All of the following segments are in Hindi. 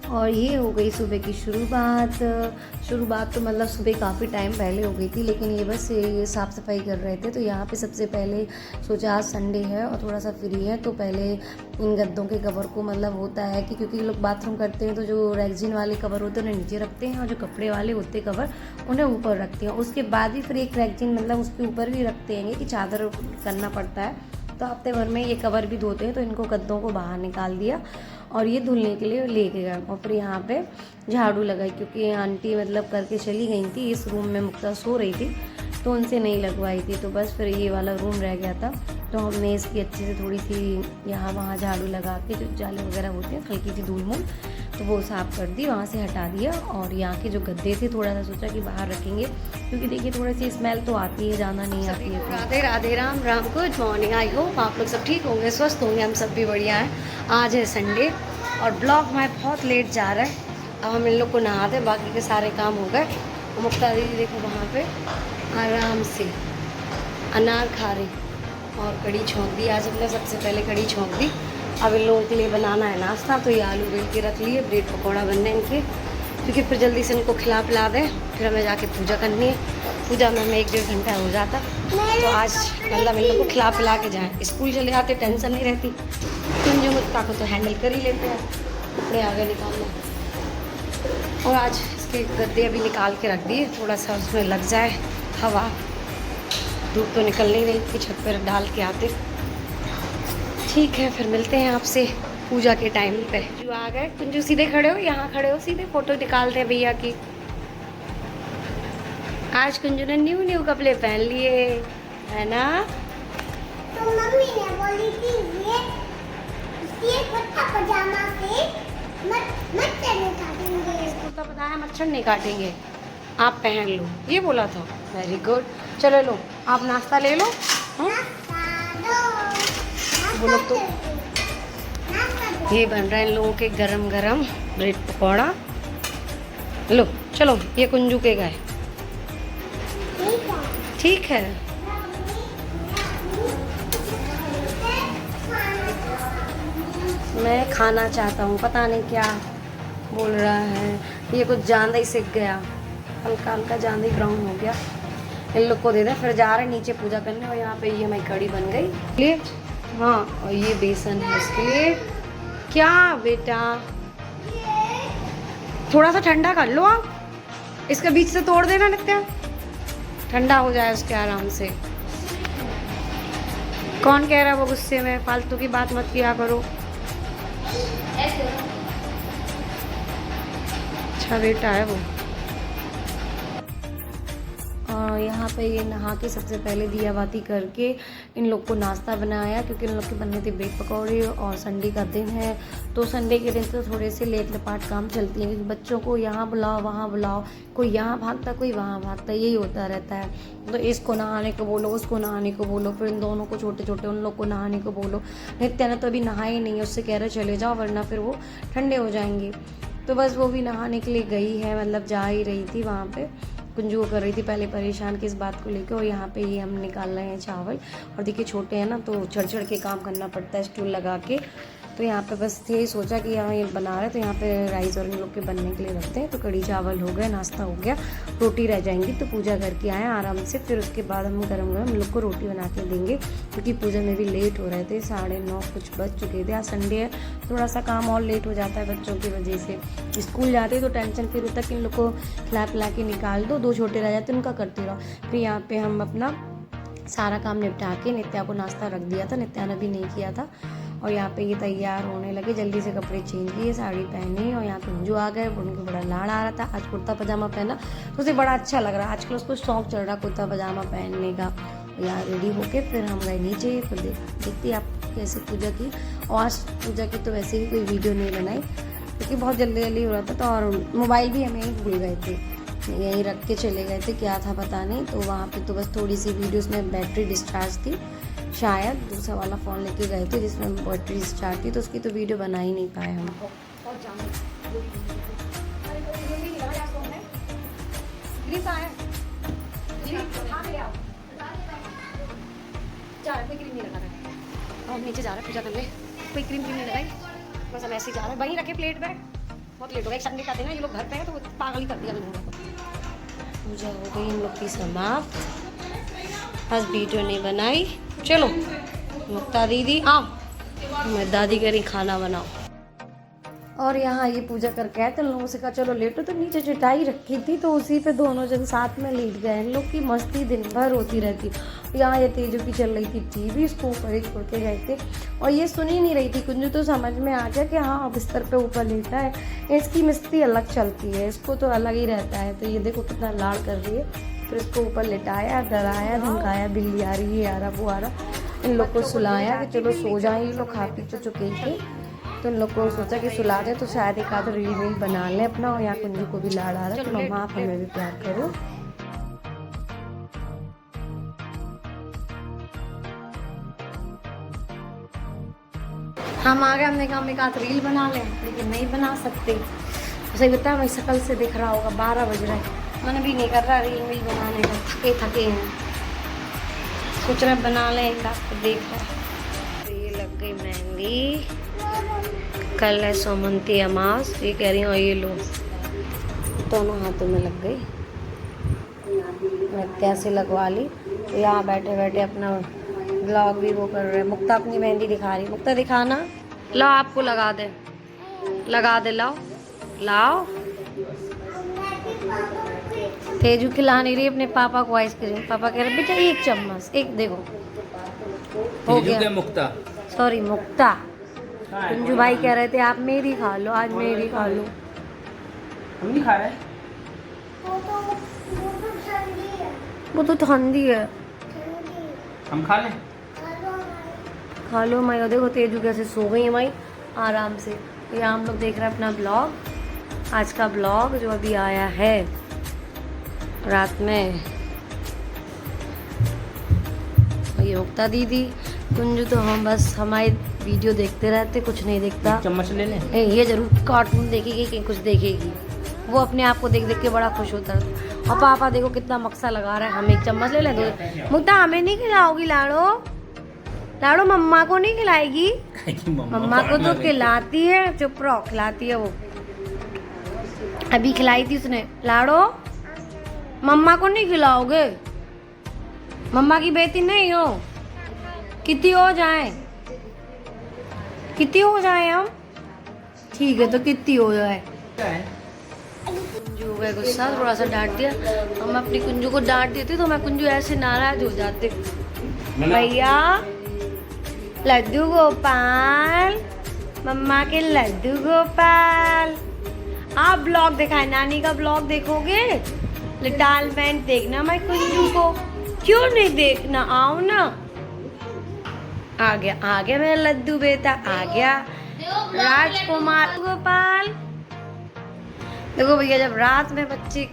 और ये हो गई सुबह की शुरुआत तो मतलब सुबह काफ़ी टाइम पहले हो गई थी, लेकिन ये बस ये साफ़ सफाई कर रहे थे। तो यहाँ पे सबसे पहले सोचा आज संडे है और थोड़ा सा फ्री है, तो पहले इन गद्दों के कवर को मतलब होता है कि क्योंकि लोग बाथरूम करते हैं तो जो रेक्जिन वाले कवर होते हैं उन्हें नीचे रखते हैं और जो कपड़े वाले होते हैं कवर उन्हें ऊपर रखते हैं। उसके बाद भी फिर एक रेक्जिन मतलब उसके ऊपर भी रखते हैं कि चादर करना पड़ता है। तो हफ्ते भर में ये कवर भी धोते हैं। तो इनको गद्दों को बाहर निकाल दिया और ये धुलने के लिए लेके गए और फिर यहाँ पे झाड़ू लगाई, क्योंकि आंटी मतलब करके चली गई थी। इस रूम में मुक्ता सो रही थी तो उनसे नहीं लगवाई थी, तो बस फिर ये वाला रूम रह गया था। तो हमने इसकी अच्छे से थोड़ी सी यहाँ वहाँ झाड़ू लगा के जो जाले वगैरह होते हैं हल्की सी धूल मूल तो वो साफ़ कर दी, वहाँ से हटा दिया। और यहाँ के जो गद्दे थे थोड़ा सा सोचा कि बाहर रखेंगे, क्योंकि देखिए थोड़ी सी स्मेल तो आती है, ज़्यादा नहीं आती है। Radhe Radhe, Ram Ram, good morning. I hope आप लोग सब ठीक होंगे, स्वस्थ होंगे, हम सब भी बढ़िया हैं। आज है संडे और ब्लॉग हमारे बहुत लेट जा रहा है। अब हम इन लोग को नहाते, बाकी के सारे काम हो गए। मुक्ता दीदी देखो वहाँ पे आराम से अनार खा रही और कड़ी छोंक दी। आज हमने सबसे पहले कड़ी छोंक दी। अब इन लोगों के लिए बनाना है नाश्ता, तो ये आलू बेल के रख लिए, ब्रेड पकौड़ा बनने इनके, क्योंकि फिर जल्दी से इनको खिला पिला दें। फिर हमें जाके पूजा करनी है, पूजा में हमें 1-1.5 घंटा हो जाता। तो आज मतलब इन लोग को खिला पिला के जाएँ, स्कूल चले जाते टेंशन नहीं रहती। कुंजू मुक्ता को तो हैंडल कर ही लेते हैं, कपड़े आगे निकालना। और आज इसके गद्दे अभी निकाल के रख दिए, थोड़ा सा उसमें लग जाए हवा, धूप तो निकल नहीं रही थी, छत पर डाल के आते। ठीक है, फिर मिलते हैं आपसे पूजा के टाइम पे। जो आ गए कुंजू, सीधे खड़े हो, यहाँ खड़े हो, सीधे फोटो निकालते हैं भैया की। आज कुंजू ने न्यू कपड़े पहन लिए है ना। तो मम्मी ने बोली थी ये कुर्ता पजामा से मच्छर नहीं काटेंगे। कुर्ता पजामा मच्छर नहीं काटेंगे, आप पहन लो, ये बोला था। वेरी गुड, चलो लो आप नाश्ता ले लो। वो लोग तो ये बन रहा है इन लोगों के गरम गरम ब्रेड पकौड़ा। लो चलो, ये कुंजू के गए। ठीक है, मैं खाना चाहता हूँ, पता नहीं क्या बोल रहा है। ये कुछ ज्यादा ही सीख गया, हल्का हल्का ज्यादा ही ब्राउन हो गया। इन लोग को दे दें, फिर जा रहे नीचे पूजा करने। और यहाँ पे ये हमारी कड़ी बन गई लिए। हाँ, और ये बेसन है इसके लिए। क्या बेटा, थोड़ा सा ठंडा कर लो आप, इसके बीच से तोड़ देना नित्या, ठंडा हो जाए उसके आराम से। कौन कह रहा है वो गुस्से में, फालतू की बात मत किया करो। अच्छा बेटा है वो। और यहाँ पे ये नहा के सबसे पहले दिया बाती करके इन लोग को नाश्ता बनाया, क्योंकि इन लोग के बनने थे ब्रेड पकौड़े। और संडे का दिन है, तो संडे के दिन तो थोड़े से लेट लपाट काम चलती हैं, क्योंकि बच्चों को यहाँ बुलाओ वहाँ बुलाओ, कोई यहाँ भागता कोई वहाँ भागता, यही होता रहता है। तो इसको नहाने को बोलो, उसको नहाने को बोलो, फिर इन दोनों को छोटे छोटे उन लोग को नहाने को बोलो। नित्या ने तो अभी नहाया ही नहीं है, उससे कह रहे चले जाओ वरना फिर वो ठंडे हो जाएंगे। तो बस वो भी नहाने के लिए गई है, मतलब जा ही रही थी वहाँ पे। कुंजू कर रही थी पहले परेशान किस बात को लेकर। और यहाँ पे ये हम निकाल रहे हैं चावल। और देखिए छोटे हैं ना, तो चढ़ चढ़ के काम करना पड़ता है स्टूल लगा के। तो यहाँ पे बस थे, सोचा कि यहाँ ये बना रहे, तो यहाँ पे राइस और इन लोग के बनने के लिए रखते हैं। तो कड़ी चावल हो गए, नाश्ता हो गया, रोटी रह जाएंगी। तो पूजा करके आए आराम से, फिर उसके बाद हम गरम गरम इन लोग को रोटी बना के देंगे, क्योंकि पूजा में भी लेट हो रहे थे, 9:30 कुछ बज चुके थे। आज संडे है, थोड़ा सा काम और लेट हो जाता है बच्चों की वजह से। स्कूल जाते तो टेंशन फिर तक इन लोग को खिला पिला के निकाल दो, 2 छोटे रह जाते उनका करते रहो। फिर यहाँ पे हम अपना सारा काम निपटा के नित्या को नाश्ता रख दिया था, नित्या ने भी नहीं किया था। और यहाँ पे ये तैयार होने लगे, जल्दी से कपड़े चेंज किए, साड़ी पहनी। और यहाँ पे कुंजू आ गए, उनको बड़ा लाड़ आ रहा था। आज कुर्ता पजामा पहना तो उसे बड़ा अच्छा लग रहा है, आजकल उसको शौक चल रहा कुर्ता पजामा पहनने का। यहाँ रेडी होके फिर हम गए नीचे, फिर देखती आप कैसे पूजा की। और आज पूजा की तो वैसे ही कोई वीडियो नहीं बनाई, क्योंकि बहुत जल्दी जल्दी हो रहा था। तो और मोबाइल भी हम यहीं भूल गए थे, यहीं रख के चले गए थे, क्या था पता नहीं। तो वहाँ पे तो बस थोड़ी सी वीडियोस में बैटरी डिस्चार्ज थी, शायद दूसरा वाला फ़ोन लेके गए थे जिसमें बैटरी डिस्चार्ज थी, तो उसकी तो वीडियो बना ही नहीं पाए हम। नीचे जा रहे पूजा करने, कोई क्रीम नहीं लगाई, बस हम ऐसे ही जा रहे हैं। वहीं रखे प्लेट पे, बहुत लेट हो गया। संडे का दिन है, ये लोग घर पे है तो वो पागल ही कर दिया लोगों को। पूजा हो गई इन लोग की समाप्त। आज वीडियो नहीं बनाई। चलो मुक्ता दीदी आओ, मैं दादी कह रही खाना बनाओ। और यहाँ ये पूजा करके आए तो लोगों से कहा चलो लेटो, तो नीचे चटाई रखी थी तो उसी पे दोनों जन साथ में लेट गए। इन लोग की मस्ती दिन भर होती रहती। यहाँ ये तेजू की चल रही थी टीवी, इसको ऊपर ही छोड़ के गए थे और ये सुन ही नहीं रही थी। कुंजू तो समझ में आ गया कि हाँ बिस्तर पे ऊपर लेटा है। इसकी मस्ती अलग चलती है, इसको तो अलग ही रहता है। तो ये देखो कितना लाड़ कर रही है। फिर इसको ऊपर लेटाया, डराया, धमकाया, बिल्ली आ रही है, आ रहा वो आ रहा। इन लोग को सुलाया कि चलो सो जाएं, ये लोग खा पी तो चुके थे। तो इन लोग को सोचा कि सुला दें तो शायद एक आध रील वील बना लें अपना। और यहाँ कुंजू को भी लाड़ आ रहा है तो मम्मा आप हमें भी प्यार करो। हम आ गए, हमने कहा हम एक आध रील बना लें, लेकिन नहीं बना सकते। उसे बताया मेरी शकल से दिख रहा होगा 12 बज रहा है, मन भी नहीं कर रहा रील वील बनाने का, थके थके हैं। सोच रहे बना लें एक आध, तो देख रहा। ये लग गई मेहंदी, कल है सोमंती अमास। ये कह रही हूँ ये लो, दोनों हाथों में लग गई। मैं कैसे लगवा ली। यहाँ बैठे बैठे अपना ब्लॉग भी वो कर रहे हैं। मुक्ता अपनी मेहंदी दिखा रही। मुक्ता दिखाना, लाओ आपको लगा दे, लगा दे, लाओ लाओ। तेजू खिला नहीं रही अपने पापा को आइसक्रीम। पापा कह रहे बेटा एक चम्मच, एक देखो हो गया। मुक्ता सॉरी मुक्ता। कुंजू भाई कह रहे थे आप मेरी खा लो, आज मेरी खा लो। हम नहीं खा रहे, वो तो ठंडी है। हम खा लें। खा लो माई। देखो तेजू कैसे सो गई है माई आराम से। तो यहाँ हम लोग देख रहे हैं अपना ब्लॉग, आज का ब्लॉग जो अभी आया है रात में। ये मुक्ता दीदी, कुंजू तो हम बस हमारी वीडियो देखते रहते, कुछ नहीं देखता। चम्मच ले लें। ये जरूर कार्टून देखेगी कि कुछ देखेगी, वो अपने आप को देख देख के बड़ा खुश होता है। और पापा देखो कितना मक्सा लगा रहा है, हम एक चम्मच ले लें दो। मुक्ता हमें नहीं खिलाओगी लाड़ो? लाड़ो मम्मा को नहीं खिलाएगी? मम्मा को तो खिलाती है, चुप रहो, खिलाती है वो। अभी खिलाई थी उसने। लाड़ो मम्मा को नहीं खिलाओगे? मम्मा की बेटी नहीं हो? कितनी हो जाए, कितनी हो जाए हम? ठीक है तो कितनी हो जाए। कुंजू हो गया गुस्सा, थोड़ा सा डांट दिया। हम अपनी कुंजू को डांट देते तो मैं कुंजू ऐसे नाराज हो जाते। भैया लड्डू गोपाल, मम्मा के लड्डू गोपाल। आप ब्लॉग दिखाए, नानी का ब्लॉग देखोगे? लिटिल मैन देखना मैं कुंजू को, क्यों नहीं देखना? आओ ना। आ गया मेरा लड्डू बेटा, आ गया राजकुमार गोपाल। देखो भैया जब रात में बच्चे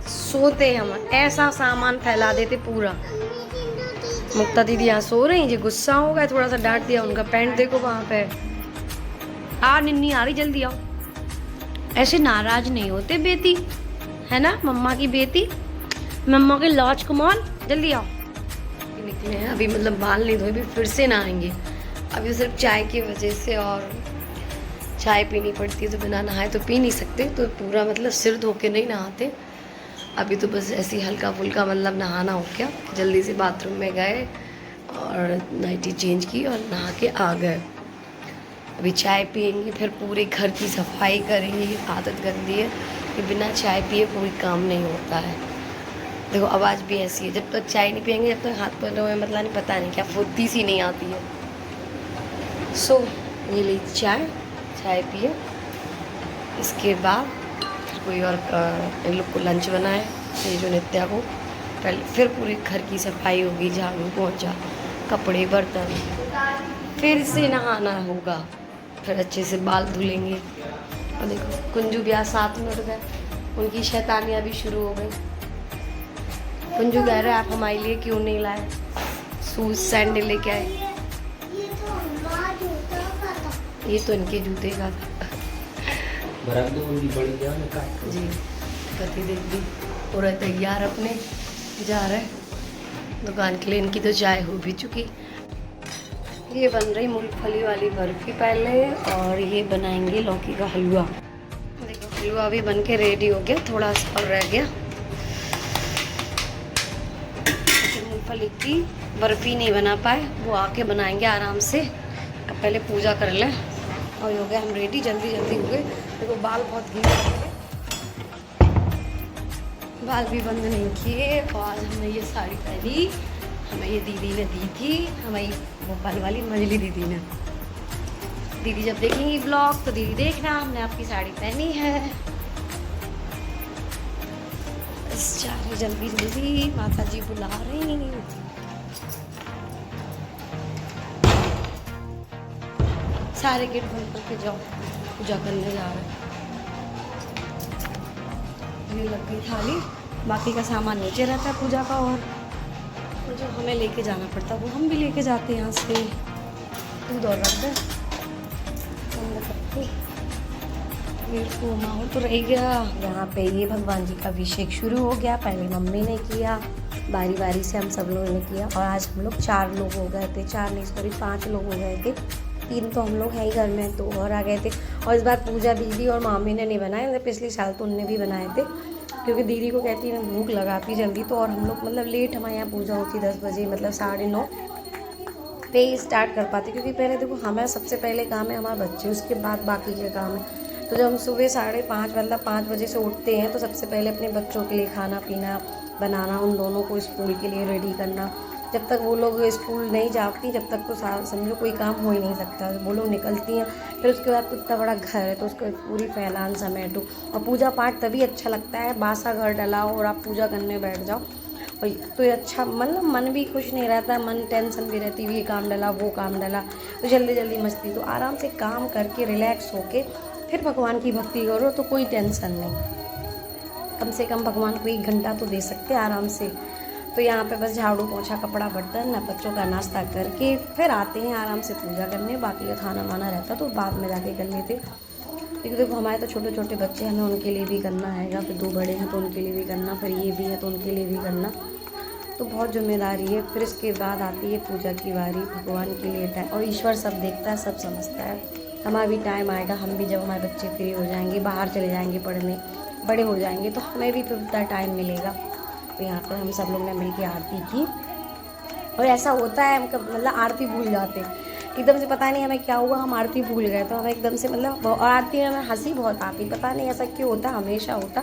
सोते हम ऐसा सामान फैला देते पूरा। मुक्ता दीदी यहाँ सो रही, जी गुस्सा हो गया, थोड़ा सा डांट दिया। उनका पैंट देखो वहाँ पे। आ निन्नी आ रही, जल्दी आओ। ऐसे नाराज नहीं होते बेटी, है ना मम्मा की बेटी, मम्मा के लॉज कुमार, जल्दी आओ। निकले हैं अभी, मतलब बाल नहीं धोए, भी फिर से नहाएंगे। अभी सिर्फ चाय की वजह से, और चाय पीनी पड़ती है तो बिना नहाए तो पी नहीं सकते, तो पूरा मतलब सिर धो के नहीं नहाते। अभी तो बस ऐसे ही हल्का फुल्का मतलब नहाना हो गया। जल्दी से बाथरूम में गए और नाइटी चेंज की और नहा के आ गए। अभी चाय पियेंगे, फिर पूरे घर की सफाई करेंगे। आदत गंदी है कि बिना चाय पिए कोई काम नहीं होता है। देखो आवाज़ भी ऐसी है, जब तक चाय नहीं पियेंगे, जब तक हाथ पैरों में मतलब नहीं, पता नहीं क्या फुर्ती सी नहीं आती है। सो ये ली चाय पिए, इसके बाद फिर कोई और इन लोग को लंच बनाए, ये जो नित्या को पहले, फिर पूरे घर की सफाई होगी, झाड़ू पोंछा, कपड़े बर्तन, फिर से नहाना होगा, फिर अच्छे से बाल धुलेंगे। और देखो कुंजू भी आज 7 मिनट गए, उनकी शैतानियाँ भी शुरू हो गई। कुंजू कह रहे आप हमारे लिए क्यों नहीं लाए शूज सैंडल लेके आए? ये तो इनके जूते का था जी। पति देख भी हो रहा तैयार, अपने जा रहे दुकान के लिए। इनकी तो चाय हो भी चुकी। ये बन रही मूंगफली वाली बर्फी पहले, और ये बनाएंगे लौकी का हलवा। देखो हलवा भी बन के रेडी हो गया, थोड़ा सा और रह गया। मूंगफली की बर्फी नहीं बना पाए, वो आके बनाएंगे आराम से। अब पहले पूजा कर लें और हो गया हम रेडी, जल्दी जल्दी हो गए। देखो बाल बहुत गीले हो गए, बाल भी बंद नहीं किए। और आज हमने ये साड़ी पहनी, हमें ये दीदी ने दी थी, हमें भोपाल वाली मजली दीदी ने। दीदी जब देखेंगी ब्लॉग तो दीदी देखना हमने आपकी साड़ी पहनी है। बस जा रहे जल्दी जल्दी, माता जी बुला रही हैं। सारे गेट बंद करके जाओ, पूजा करने जा रहे हैं। ये लग गई थाली, बाकी का सामान नीचे रहता है पूजा का, और जो हमें लेके जाना पड़ता है वो हम भी लेके जाते हैं यहाँ से। दूध और रख दे माहौल तो रह गया। यहाँ पे ये भगवान जी का अभिषेक शुरू हो गया। पहले मम्मी ने किया, बारी बारी से हम सब लोगों ने किया। और आज हम लोग 4 लोग हो गए थे, 4 नहीं सॉरी 5 लोग हो गए थे। 3 तो हम लोग हैं ही घर में, 2 और आ गए थे। और इस बार पूजा दीदी और मामी ने नहीं बनाए, पिछले साल तो उनने भी बनाए थे, क्योंकि दीदी को कहती है भूख लगाती जल्दी। तो और हम लोग मतलब लेट हमारे यहाँ पूजा होती 10 बजे, मतलब 9:30 पे ही स्टार्ट कर पाते, क्योंकि पहले देखो हमारा सबसे पहले काम है हमारे बच्चे, उसके बाद बाकी के काम है। तो जब हम सुबह 5:30 मतलब 5 बजे से उठते हैं तो सबसे पहले अपने बच्चों के लिए खाना पीना बनाना, उन दोनों को स्कूल के लिए रेडी करना। जब तक वो लोग स्कूल नहीं जाती जब तक तो समझो कोई काम हो ही नहीं सकता। वो लोग निकलती हैं, फिर उसके बाद तो इतना बड़ा घर है तो उसको पूरी फैलान समेटो। और पूजा पाठ तभी अच्छा लगता है, बासा घर डलाओ और आप पूजा करने बैठ जाओ, और तो ये अच्छा मतलब मन भी खुश नहीं रहता, मन टेंशन भी रहती है, ये काम डला वो काम डला, तो जल्दी जल्दी मस्ती। तो आराम से काम करके रिलैक्स होके फिर भगवान की भक्ति करो तो कोई टेंशन नहीं। कम से कम भगवान को 1 घंटा तो दे सकते आराम से। तो यहाँ पे बस झाड़ू पोछा कपड़ा बर्तन ना, बच्चों का नाश्ता करके फिर आते हैं आराम से पूजा करने। बाकी का खाना वाना रहता तो बाद में जाके कर लेते, क्योंकि देखो हमारे तो छोटे छोटे बच्चे हैं, हमें उनके लिए भी करना है, फिर 2 बड़े हैं तो उनके लिए भी करना, फिर ये भी है तो उनके लिए भी करना, तो बहुत जिम्मेदारी है। फिर इसके बाद आती है पूजा की बारी, भगवान के लिए टाइम। और ईश्वर सब देखता है, सब समझता है। हमारा भी टाइम आएगा, हम भी जब हमारे बच्चे फ्री हो जाएंगे, बाहर चले जाएंगे पढ़ने, बड़े हो जाएंगे, तो हमें भी फिर उतना टाइम मिलेगा। तो यहाँ पर हम सब लोग ने मिलकर आरती की। और ऐसा होता है हम मतलब आरती भूल जाते हैं एकदम से, पता नहीं हमें क्या हुआ, हम आरती भूल गए तो हमें एकदम से मतलब, और आरती में हमें हंसी बहुत आती, पता नहीं ऐसा क्यों होता, हमेशा होता,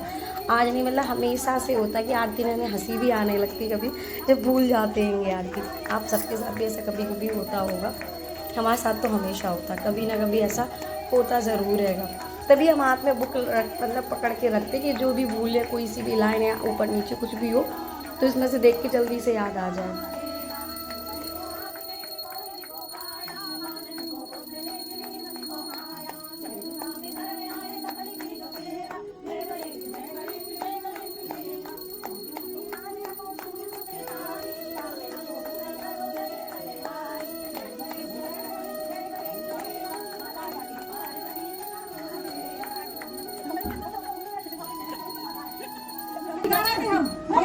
आज नहीं मतलब हमेशा से होता कि आरती में हमें हंसी भी आने लगती कभी जब भूल जाते हैं आरती। आप सबके साथ भी ऐसा कभी कभी होता होगा, हमारे साथ तो हमेशा होता, कभी ना कभी ऐसा होता ज़रूर रहेगा। तभी हम हाथ में बुक मतलब पकड़ के रखते कि जो भी भूले, कोई सी भी लाइन या ऊपर नीचे कुछ भी हो तो इसमें से देख के जल्दी से याद आ जाए।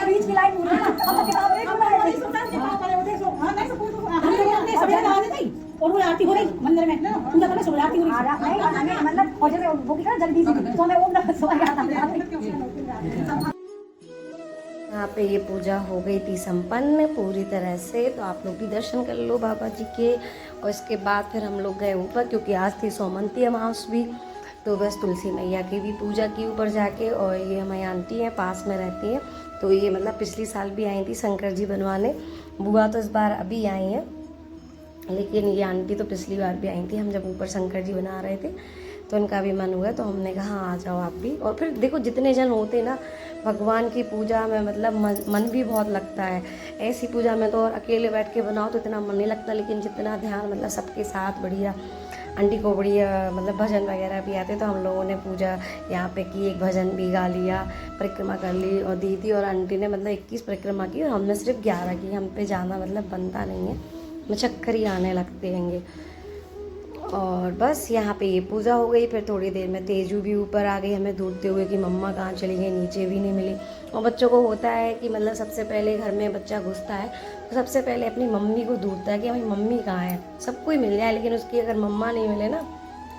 बीच की लाइन पूरी ना हम किताब देख रहे थे और वो आरती हो रही मंदिर में पूजा करने सुबह आरती हो रही नहीं मतलब और जैसे वो क्या जल्दी सी तो मैं ओम नमः शिवाय आता। यहाँ पे ये पूजा हो गई थी संपन्न पूरी तरह से, तो आप लोग भी दर्शन कर लो बाबा जी के। और इसके बाद फिर हम लोग गए ऊपर, क्योंकि आज थी सोमवती अमावस भी, तो बस तुलसी मैया की भी पूजा की ऊपर जाके। और ये हमारी आंटी हैं पास में रहती हैं, तो ये मतलब पिछली साल भी आई थी शंकर जी बनवाने, बुआ तो इस बार अभी आई हैं, लेकिन ये आंटी तो पिछली बार भी आई थी। हम जब ऊपर शंकर जी बना रहे थे तो उनका भी मन हुआ, तो हमने कहा आ जाओ आप भी। और फिर देखो जितने जन होते ना भगवान की पूजा में मतलब मन भी बहुत लगता है। ऐसी पूजा में तो और अकेले बैठ के बनाओ तो इतना मन नहीं लगता, लेकिन जितना ध्यान मतलब सबके साथ बढ़िया, आंटी को बढ़िया मतलब भजन वगैरह भी आते, तो हम लोगों ने पूजा यहाँ पे की, एक भजन भी गा लिया, परिक्रमा कर ली। और दीदी और आंटी ने मतलब 21 परिक्रमा की और हमने सिर्फ 11 की। हम पे जाना मतलब बनता नहीं है, चक्कर ही आने लगते हैंगे। और बस यहाँ पे ये पूजा हो गई। फिर थोड़ी देर में तेजू भी ऊपर आ गई हमें ढूंढते हुए कि मम्मा कहाँ चली गई, नीचे भी नहीं मिली। और बच्चों को होता है कि मतलब सबसे पहले घर में बच्चा घुसता है तो सबसे पहले अपनी मम्मी को ढूंढता है कि हमारी मम्मी कहाँ है। सबको ही मिल जाए, लेकिन उसकी अगर मम्मा नहीं मिले ना,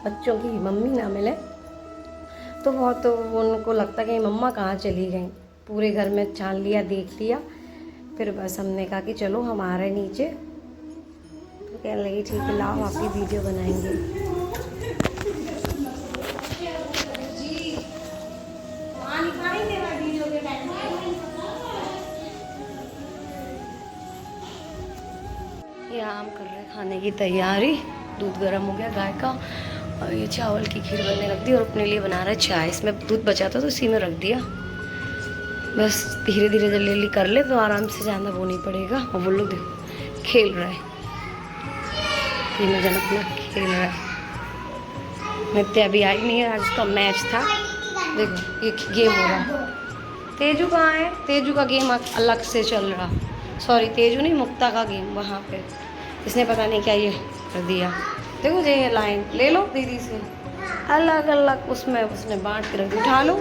बच्चों की मम्मी ना मिले तो बहुत उनको लगता कि मम्मा कहाँ चली गई। पूरे घर में छान लिया, देख लिया, फिर बस हमने कहा कि चलो हम आ रहे नीचे। तो कहने लगी ठीक है लाओ आप ही वीडियो बनाएंगे। यहाँ हम कर रहे हैं खाने की तैयारी। दूध गर्म हो गया गाय का और ये चावल की खीर बनने रख दी और अपने लिए बना रहा है चाय। इसमें दूध बचा था तो इसी में रख दिया। बस धीरे धीरे जल्दी जल्दी कर ले तो आराम से जाना वो नहीं पड़ेगा। और वो लोग देखो खेल रहा है, तीनों जन अपना खेल रहा है। नित्य अभी आई नहीं है, आज उसका मैच था। देखो ये गेम हो रहा। तेजू कहाँ है? तेजू का गेम अलग से चल रहा। सॉरी तेजू नहीं, मुक्ता का गेम वहाँ पे। इसने पता नहीं क्या ये कर दिया। देखो ये लाइन ले लो दीदी से, अलग अलग उसमें उसने बांट के रख दी। उठा लो,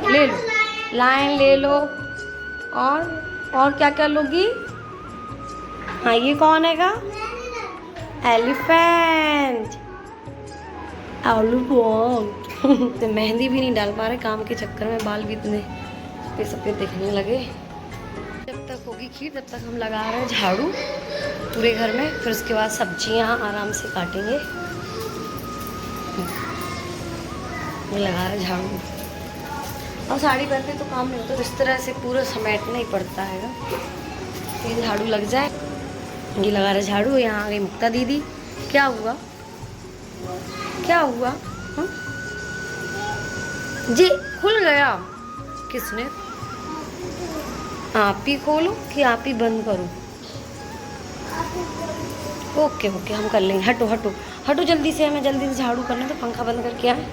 ले लो लाइन ले लो। और क्या क्या लोगी? हाँ ये कौन है? एलिफेंट, आलू तो मेहंदी भी नहीं डाल पा रहे काम के चक्कर में, बाल भी इतने सफेद दिखने लगे। जब तक होगी खीर तब तक हम लगा रहे हैं झाड़ू पूरे घर में। फिर उसके बाद सब्जियां आराम से काटेंगे। ये लगा रहे झाड़ू। और साड़ी पहनते तो काम नहीं होता, तो इस तरह से पूरा समेटना ही पड़ता है। ये झाड़ू लग जाए। ये लगा रहे झाड़ू। यहाँ आ गई मुक्ता दीदी। क्या हुआ? क्या हुआ? जी खुल गया। किसने? आप ही खोलो कि आप ही बंद करो? ओके ओके हम कर लेंगे। हटो हटो हटो जल्दी से, हमें जल्दी से झाड़ू करना तो पंखा बंद करके आए।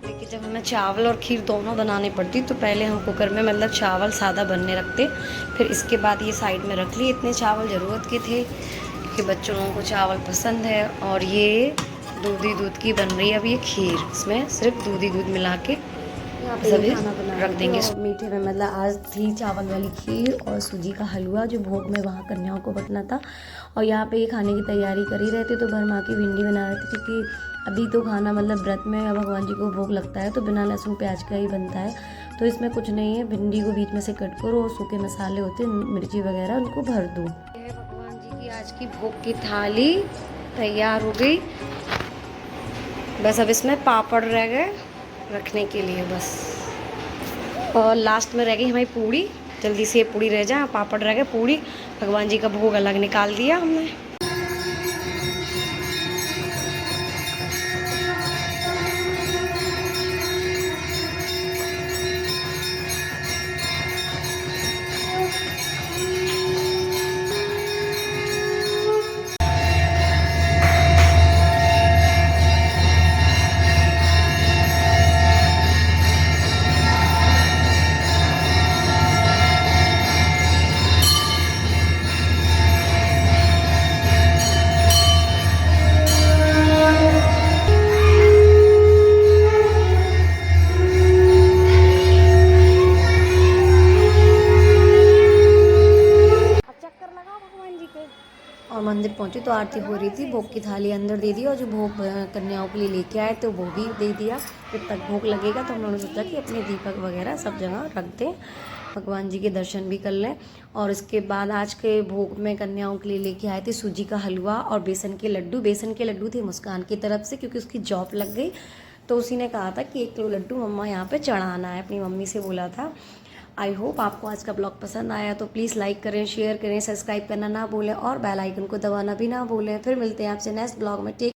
देखिए जब हमें चावल और खीर दोनों बनानी पड़ती तो पहले हम कुकर में मतलब चावल सादा बनने रखते, फिर इसके बाद ये साइड में रख लिए। इतने चावल ज़रूरत के थे कि बच्चों लोगों को चावल पसंद है। और ये दूधी दूध की बन रही है अब ये खीर। इसमें सिर्फ दूधी दूध मिला के सभी रख देंगे। मीठे में मतलब आज थी चावल वाली खीर और सूजी का हलवा जो भोग में वहाँ कन्याओं को बटना था। और यहाँ पे ये खाने की तैयारी कर ही रहे थे तो भर माँ की भिंडी बना रहे थे, क्योंकि अभी तो खाना मतलब व्रत में भगवान जी को भोग लगता है तो बिना लहसुन प्याज का ही बनता है। तो इसमें कुछ नहीं है, भिंडी को बीच में से कट करो और सूखे मसाले होते मिर्ची वगैरह उनको भर दो। भगवान जी की आज की भोग की थाली तैयार हो गई। बस अब इसमें पापड़ रह गए रखने के लिए बस। और लास्ट में रह गई हमारी पूड़ी। जल्दी से ये पूड़ी रह जाए, पापड़ रह गए, पूड़ी। भगवान जी का भोग अलग निकाल दिया हमने। और मंदिर पहुंची तो आरती हो रही थी। भोग की थाली अंदर दे दी और जो भोग कन्याओं के लिए लेके आए तो वो भी दे दिया। जब तक भोग लगेगा तो हम लोगों ने सोचा कि अपने दीपक वगैरह सब जगह रख दें, भगवान जी के दर्शन भी कर लें। और इसके बाद आज के भोग में कन्याओं के लिए लेके आए थे सूजी का हलवा और बेसन के लड्डू। बेसन के लड्डू थे मुस्कान की तरफ से, क्योंकि उसकी जॉब लग गई तो उसी ने कहा था कि 1 किलो लड्डू मम्मा यहाँ पे चढ़ाना है, अपनी मम्मी से बोला था। आई होप आपको आज का ब्लॉग पसंद आया तो प्लीज़ लाइक करें, शेयर करें, सब्सक्राइब करना ना भूलें और बेल आइकन को दबाना भी ना भूलें। फिर मिलते हैं आपसे नेक्स्ट ब्लॉग में। टेक